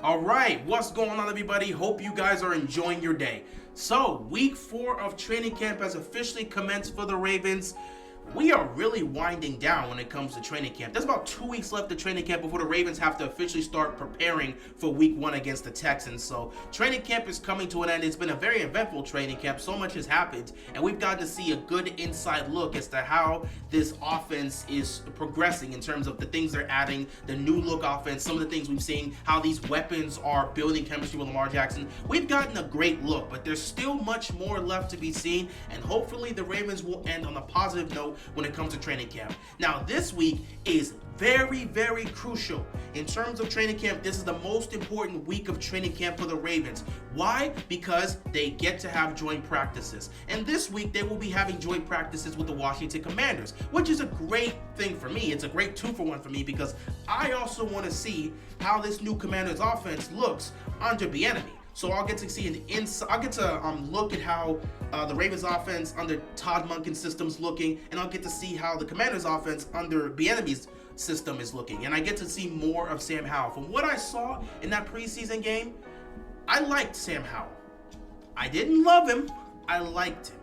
All right, what's going on, everybody? Hope you guys are enjoying your day. So, week 4 of training camp has officially commenced for the Ravens. We are really winding down when it comes to training camp. There's about 2 weeks left of training camp before the Ravens have to officially start preparing for week 1 against the Texans. So training camp is coming to an end. It's been a very eventful training camp. So much has happened, and we've gotten to see a good inside look as to how this offense is progressing in terms of the things they're adding, the new look offense, some of the things we've seen, how these weapons are building chemistry with Lamar Jackson. We've gotten a great look, but there's still much more left to be seen, and hopefully the Ravens will end on a positive note when it comes to training camp. Now, this week is very, very crucial. In terms of training camp, this is the most important week of training camp for the Ravens. Why? Because they get to have joint practices. And this week, they will be having joint practices with the Washington Commanders, which is a great thing for me. It's a great 2-for-1 for me because I also want to see how this new Commanders offense looks under Bieniemy. So I'll get to see an inside. I'll get to look at how the Ravens offense under Todd Monken's system is looking, and I'll get to see how the Commanders offense under Bieniemy's system is looking, and I get to see more of Sam Howell. From what I saw in that preseason game, I liked Sam Howell. I didn't love him. I liked him.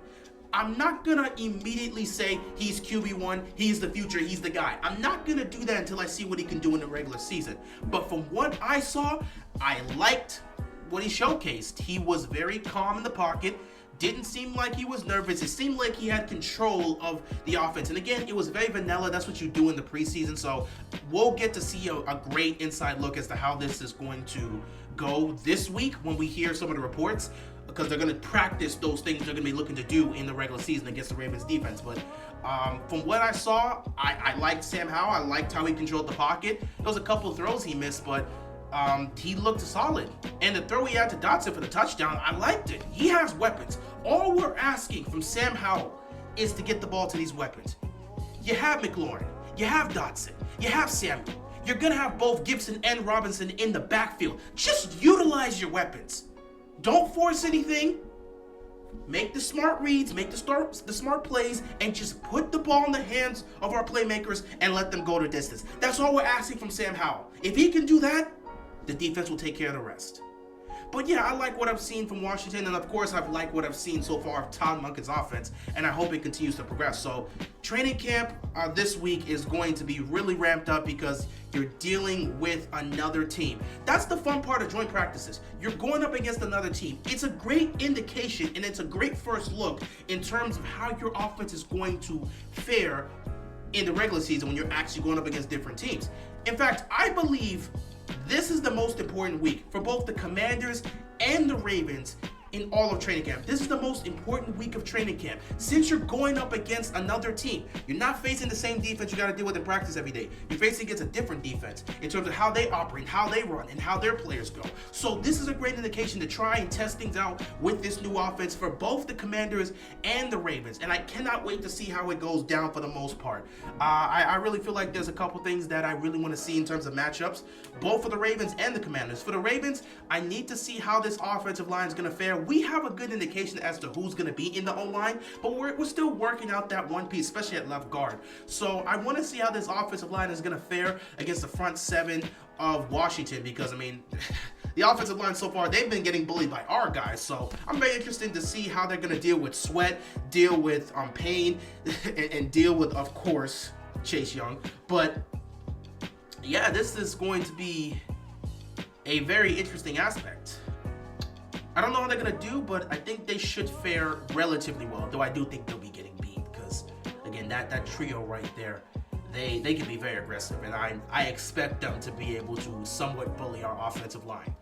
I'm not gonna immediately say he's QB1, he's the future, he's the guy. I'm not gonna do that until I see what he can do in the regular season. But from what I saw, I liked what he showcased. He was very calm in the pocket, didn't seem like he was nervous. It seemed like he had control of the offense. And again, it was very vanilla. That's what you do in the preseason. So we'll get to see a great inside look as to how this is going to go this week when we hear some of the reports, because they're going to practice those things they're going to be looking to do in the regular season against the Ravens defense. But from what I saw, I liked Sam Howell. I liked how he controlled the pocket. There was a couple of throws he missed, but he looked solid. And the throw he had to Dotson for the touchdown, I liked it. He has weapons. All we're asking from Sam Howell is to get the ball to these weapons. You have McLaurin. You have Dotson. You have Samuel. You're going to have both Gibson and Robinson in the backfield. Just utilize your weapons. Don't force anything. Make the smart reads, make the smart plays, and just put the ball in the hands of our playmakers and let them go to distance. That's all we're asking from Sam Howell. If he can do that, the defense will take care of the rest. But yeah, I like what I've seen from Washington, and of course I've liked what I've seen so far of Todd Monken's offense, and I hope it continues to progress. So training camp this week is going to be really ramped up because you're dealing with another team. That's the fun part of joint practices. You're going up against another team. It's a great indication, and it's a great first look in terms of how your offense is going to fare in the regular season when you're actually going up against different teams. In fact, I believe this is the most important week for both the Commanders and the Ravens in all of training camp. This is the most important week of training camp. Since you're going up against another team, you're not facing the same defense you got to deal with in practice every day. You're facing against a different defense in terms of how they operate, how they run, and how their players go. So this is a great indication to try and test things out with this new offense for both the Commanders and the Ravens. And I cannot wait to see how it goes down for the most part. I really feel like there's a couple things that I really want to see in terms of matchups, both for the Ravens and the Commanders. For the Ravens, I need to see how this offensive line is going to fare. We have a good indication as to who's going to be in the O-line, but we're still working out that one piece, especially at left guard. So I want to see how this offensive line is going to fare against the front seven of Washington, because, I mean, the offensive line so far, they've been getting bullied by our guys. So I'm very interested to see how they're going to deal with Sweat, deal with Payne, and deal with, of course, Chase Young. But yeah, this is going to be a very interesting aspect. I don't know how they're going to do, but I think they should fare relatively well, though I do think they'll be getting beat because, again, that trio right there, they can be very aggressive, and I expect them to be able to somewhat bully our offensive line.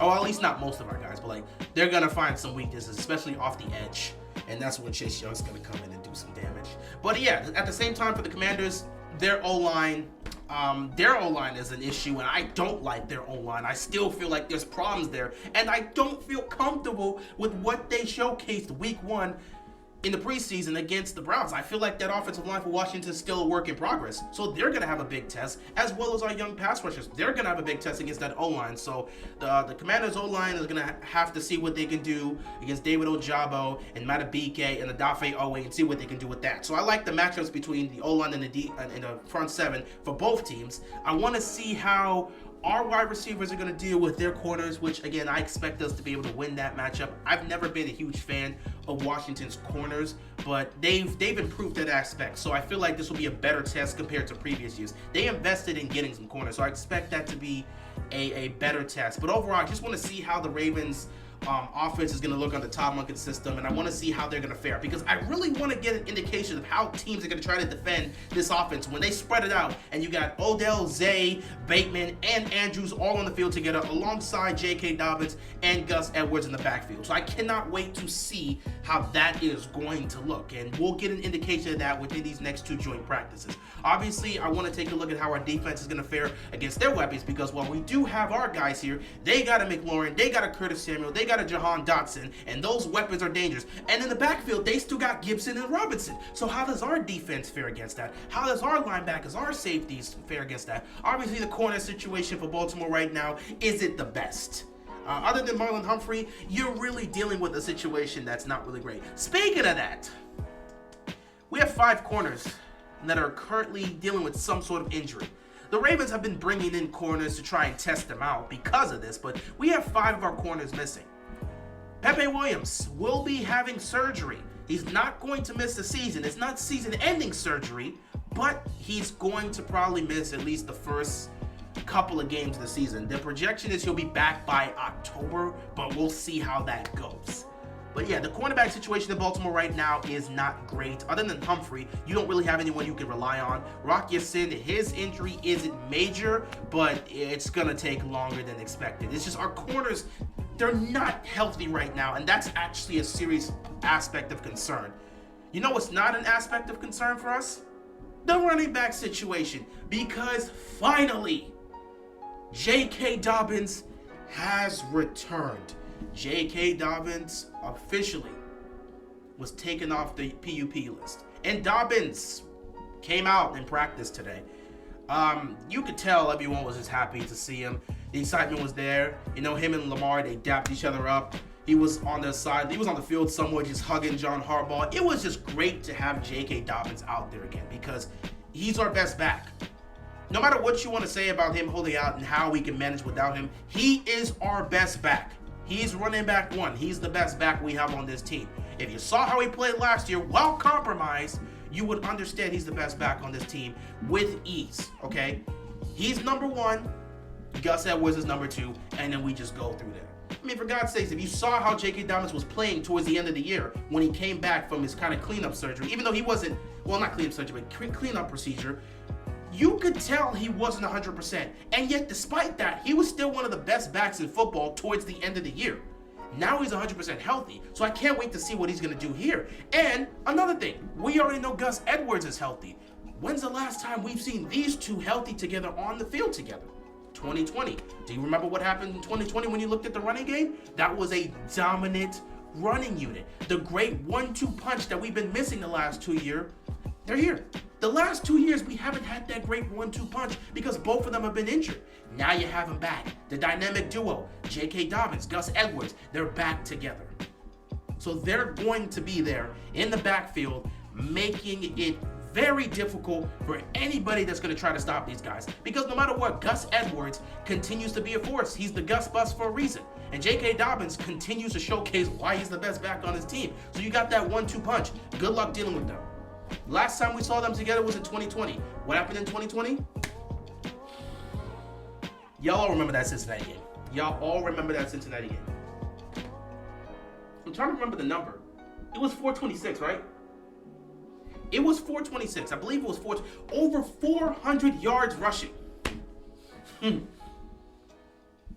Or at least not most of our guys, but like they're going to find some weaknesses, especially off the edge, and that's when Chase Young's going to come in and do some damage. But yeah, at the same time for the Commanders, their O-line is an issue, and I don't like their O-line. I still feel like there's problems there, and I don't feel comfortable with what they showcased week 1 in the preseason against the Browns. I feel like that offensive line for Washington is still a work in progress. So they're going to have a big test, as well as our young pass rushers. They're going to have a big test against that O-line. So the Commanders' O-line is going to have to see what they can do against David Ojabo and Matabike and Adafe Owe and see what they can do with that. So I like the matchups between the O-line and the front seven for both teams. I want to see how Our wide receivers are going to deal with their corners, which, again, I expect us to be able to win that matchup. I've never been a huge fan of Washington's corners, but they've improved that aspect. So I feel like this will be a better test compared to previous years. They invested in getting some corners, so I expect that to be a better test. But overall, I just want to see how the Ravens offense is going to look on the Todd Monken system, and I want to see how they're going to fare, because I really want to get an indication of how teams are going to try to defend this offense when they spread it out and you got Odell, Zay, Bateman, and Andrews all on the field together alongside J.K. Dobbins and Gus Edwards in the backfield. So I cannot wait to see how that is going to look, and we'll get an indication of that within these next 2 joint practices. Obviously, I want to take a look at how our defense is going to fare against their weapons, because while we do have our guys here, they got a McLaurin, they got a Curtis Samuel, they got a Jahan Dotson, and those weapons are dangerous. And in the backfield, they still got Gibson and Robinson. So how does our defense fare against that? How does our linebackers, our safeties fare against that? Obviously, the corner situation for Baltimore right now isn't the best. Other than Marlon Humphrey, you're really dealing with a situation that's not really great. Speaking of that, we have 5 corners that are currently dealing with some sort of injury. The Ravens have been bringing in corners to try and test them out because of this, but we have 5 of our corners missing. Pepe Williams will be having surgery. He's not going to miss the season. It's not season-ending surgery, but he's going to probably miss at least the first couple of games of the season. The projection is he'll be back by October, but we'll see how that goes. But yeah, the cornerback situation in Baltimore right now is not great. Other than Humphrey, you don't really have anyone you can rely on. Rock Ya-Sin, his injury isn't major, but it's going to take longer than expected. It's just our corners, they're not healthy right now, and that's actually a serious aspect of concern. You know what's not an aspect of concern for us? The running back situation, because finally, J.K. Dobbins has returned. J.K. Dobbins officially was taken off the PUP list. And Dobbins came out in practice today. You could tell everyone was just happy to see him. The excitement was there. You know, him and Lamar, they dapped each other up. He was on the side. He was on the field somewhere just hugging John Harbaugh. It was just great to have J.K. Dobbins out there again, because he's our best back. No matter what you want to say about him holding out and how we can manage without him, he is our best back. He's running back 1. He's the best back we have on this team. If you saw how he played last year, well compromised, you would understand he's the best back on this team with ease, okay? He's number 1, Gus Edwards is number 2, and then we just go through there. I mean, for God's sakes, if you saw how J.K. Dobbins was playing towards the end of the year when he came back from his kind of cleanup surgery, even though he wasn't, well, not cleanup surgery, but cleanup procedure, you could tell he wasn't 100%. And yet, despite that, he was still one of the best backs in football towards the end of the year. Now he's 100% healthy, so I can't wait to see what he's going to do here. And another thing, we already know Gus Edwards is healthy. When's the last time we've seen these two healthy together on the field together? 2020. Do you remember what happened in 2020 when you looked at the running game? That was a dominant running unit. The great 1-2 punch that we've been missing the last 2 years, they're here. The last 2 years, we haven't had that great 1-2 punch because both of them have been injured. Now you have them back. The dynamic duo, J.K. Dobbins, Gus Edwards, they're back together. So they're going to be there in the backfield, making it very difficult for anybody that's going to try to stop these guys. Because no matter what, Gus Edwards continues to be a force. He's the Gus Bus for a reason. And J.K. Dobbins continues to showcase why he's the best back on his team. So you got that 1-2 punch. Good luck dealing with them. Last time we saw them together was in 2020. What happened in 2020? Y'all all remember that Cincinnati game. Y'all all remember that Cincinnati game. I'm trying to remember the number. It was 426, right? It was 426. I believe it was over 400 yards rushing.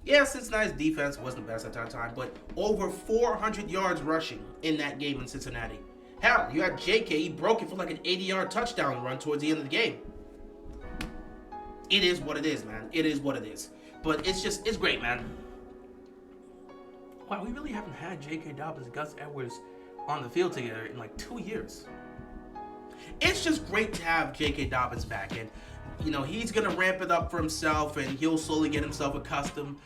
Yeah, Cincinnati's defense wasn't the best at that time, but over 400 yards rushing in that game in Cincinnati. Hell, you had J.K. He broke it for like an 80-yard touchdown run towards the end of the game. It is what it is, man. It is what it is. But it's great, man. Wow, we really haven't had J.K. Dobbins and Gus Edwards on the field together in like 2 years. It's just great to have J.K. Dobbins back, and you know he's gonna ramp it up for himself, and he'll slowly get himself accustomed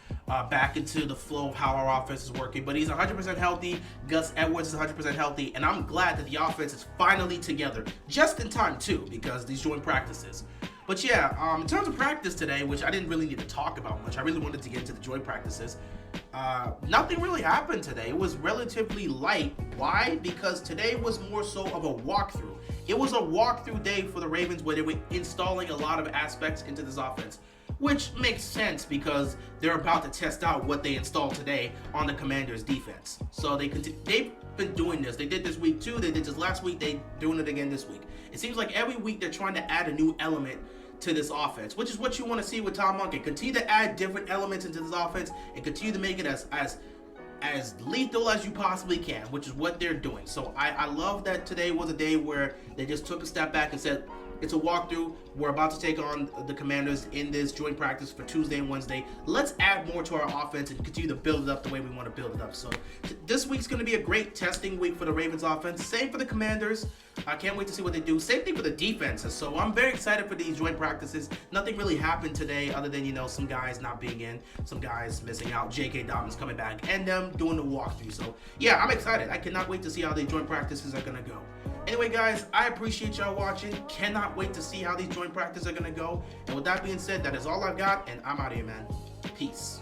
back into the flow of how our offense is working. But he's 100% healthy. Gus Edwards is 100% healthy, and I'm glad that the offense is finally together, just in time too, because these joint practices. But yeah, in terms of practice today, which I didn't really need to talk about much, I really wanted to get into the joint practices. Nothing really happened today. It was relatively light. Why? Because today was more so of a walkthrough. It was a walkthrough day for the Ravens where they were installing a lot of aspects into this offense, which makes sense because they're about to test out what they installed today on the Commanders' defense. So they've been doing this. They did this week 2. They did this last week. They're doing it again this week. It seems like every week they're trying to add a new element to this offense, which is what you want to see with Tom Monkey. Continue to add different elements into this offense and continue to make it as lethal as you possibly can, which is what they're doing. So I love that today was a day where they just took a step back and said, it's a walkthrough. We're about to take on the Commanders in this joint practice for Tuesday and Wednesday. Let's add more to our offense and continue to build it up the way we want to build it up. So this week's going to be a great testing week for the Ravens offense. Same for the Commanders. I can't wait to see what they do. Same thing for the defenses. So I'm very excited for these joint practices. Nothing really happened today other than, some guys not being in, some guys missing out, J.K. Dobbins coming back, and them doing the walkthrough. So yeah, I'm excited. I cannot wait to see how these joint practices are going to go. Anyway, guys, I appreciate y'all watching. Cannot wait to see how these joint practices are going to go. And with that being said, that is all I've got, and I'm out of here, man. Peace.